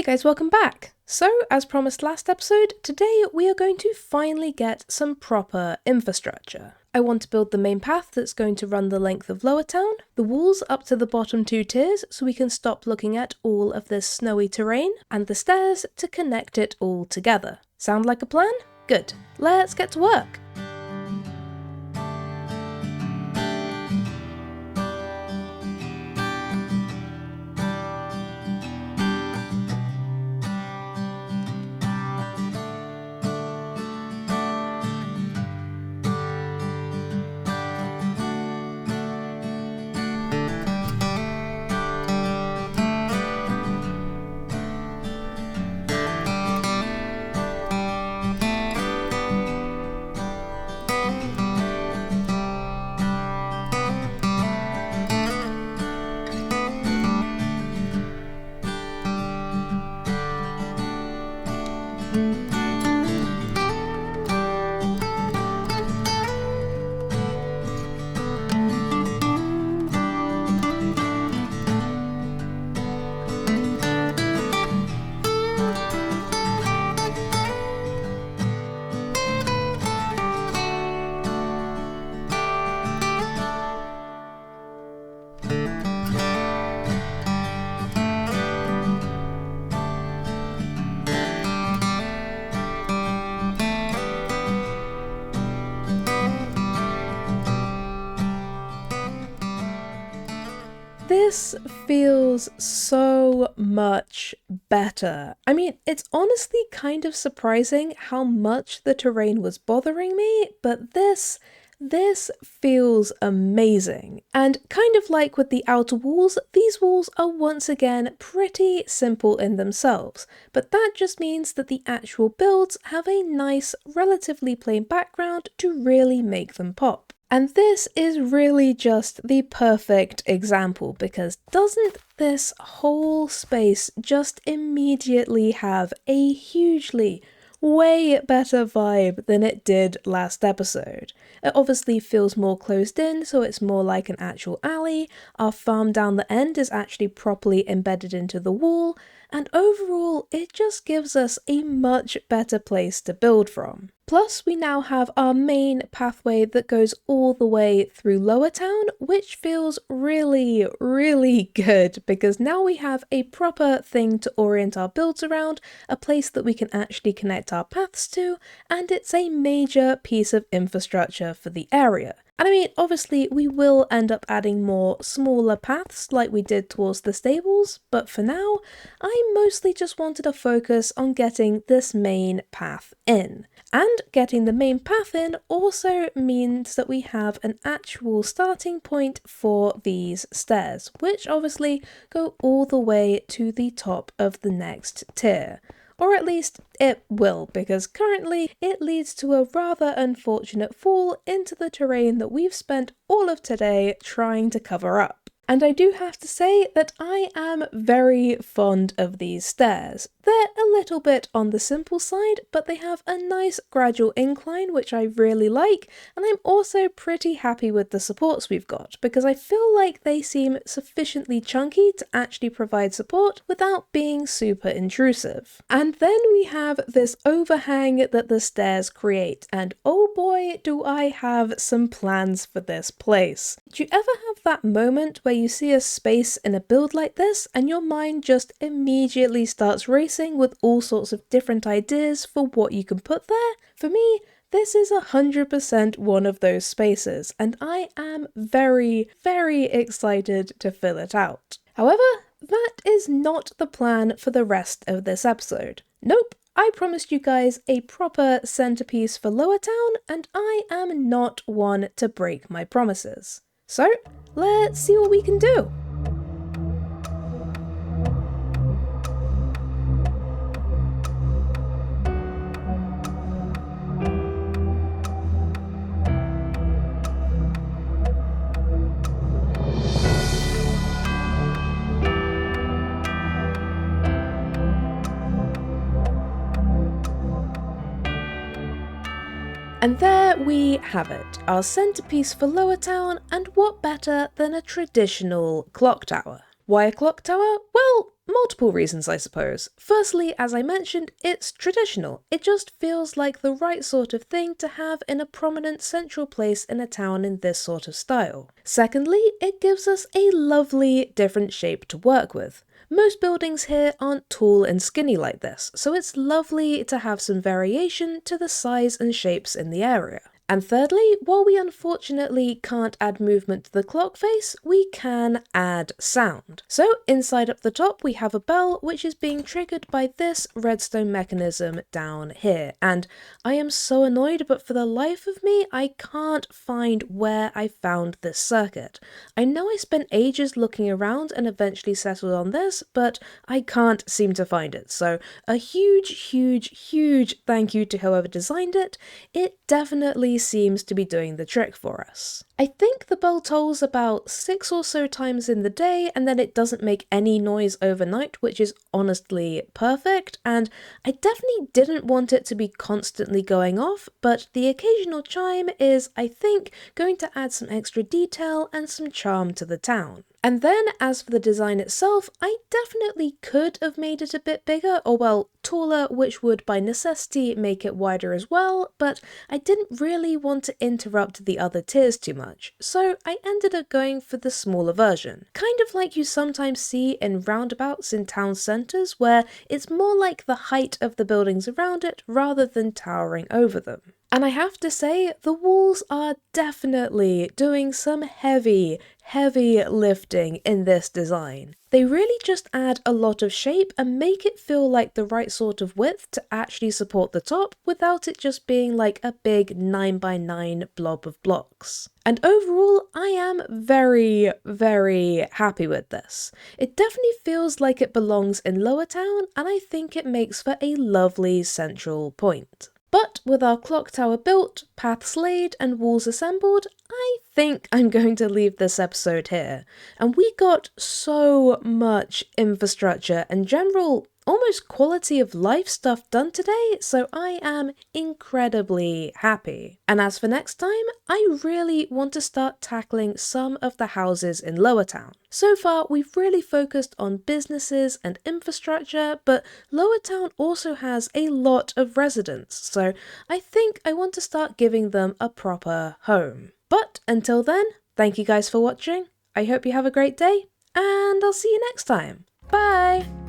Hey guys, welcome back! So, as promised last episode, today we are going to finally get some proper infrastructure. I want to build the main path that's going to run the length of Lower Town, the walls up to the bottom two tiers so we can stop looking at all of this snowy terrain, and the stairs to connect it all together. Sound like a plan? Good. Let's get to work! This feels so much better. I mean, it's honestly kind of surprising how much the terrain was bothering me, but this feels amazing. And kind of like with the outer walls, these walls are once again pretty simple in themselves, but that just means that the actual builds have a nice, relatively plain background to really make them pop. And this is really just the perfect example, because doesn't this whole space just immediately have a hugely, way better vibe than it did last episode? It obviously feels more closed in, so it's more like an actual alley. Our farm down the end is actually properly embedded into the wall, and overall it just gives us a much better place to build from. Plus, we now have our main pathway that goes all the way through Lower Town, which feels really, really good, because now we have a proper thing to orient our builds around, a place that we can actually connect our paths to, and it's a major piece of infrastructure for the area. And I mean, obviously we will end up adding more smaller paths like we did towards the stables, but for now, I mostly just wanted to focus on getting this main path in. And getting the main path in also means that we have an actual starting point for these stairs, which obviously go all the way to the top of the next tier. Or at least it will, because currently it leads to a rather unfortunate fall into the terrain that we've spent all of today trying to cover up. And I do have to say that I am very fond of these stairs. They're a little bit on the simple side, but they have a nice gradual incline, which I really like, and I'm also pretty happy with the supports we've got, because I feel like they seem sufficiently chunky to actually provide support without being super intrusive. And then we have this overhang that the stairs create, and oh boy do I have some plans for this place. Do you ever have that moment where you see a space in a build like this and your mind just immediately starts racing with all sorts of different ideas for what you can put there? For me, this is 100% one of those spaces, and I am very, very excited to fill it out. However, that is not the plan for the rest of this episode. Nope, I promised you guys a proper centerpiece for Lower Town, and I am not one to break my promises. So, let's see what we can do. And there we have it, our centerpiece for Lower Town, and what better than a traditional clock tower? Why a clock tower? Well, multiple reasons, I suppose. Firstly, as I mentioned, it's traditional. It just feels like the right sort of thing to have in a prominent central place in a town in this sort of style. Secondly, it gives us a lovely different shape to work with. Most buildings here aren't tall and skinny like this, so it's lovely to have some variation to the size and shapes in the area. And thirdly, while we unfortunately can't add movement to the clock face, we can add sound. So inside up the top we have a bell which is being triggered by this redstone mechanism down here. And I am so annoyed, but for the life of me I can't find where I found this circuit. I know I spent ages looking around and eventually settled on this, but I can't seem to find it. So a huge thank you to whoever designed it. It definitely seems to be doing the trick for us. I think the bell tolls about 6 or so times in the day and then it doesn't make any noise overnight, which is honestly perfect, and I definitely didn't want it to be constantly going off, but the occasional chime is, I think, going to add some extra detail and some charm to the town. And then, as for the design itself, I definitely could have made it a bit bigger, or well, taller, which would by necessity make it wider as well, but I didn't really want to interrupt the other tiers too much, so I ended up going for the smaller version. Kind of like you sometimes see in roundabouts in town centres, where it's more like the height of the buildings around it rather than towering over them. And I have to say, the walls are definitely doing some heavy lifting in this design. They really just add a lot of shape and make it feel like the right sort of width to actually support the top without it just being like a big 9x9 blob of blocks. And overall, I am very happy with this. It definitely feels like it belongs in Lower Town, and I think it makes for a lovely central point. But with our clock tower built, paths laid, and walls assembled, I think I'm going to leave this episode here. And we got so much infrastructure and general, almost quality of life stuff done today, so I am incredibly happy. And as for next time, I really want to start tackling some of the houses in Lower Town. So far, we've really focused on businesses and infrastructure, but Lower Town also has a lot of residents, so I think I want to start giving them a proper home. But until then, thank you guys for watching, I hope you have a great day, and I'll see you next time. Bye!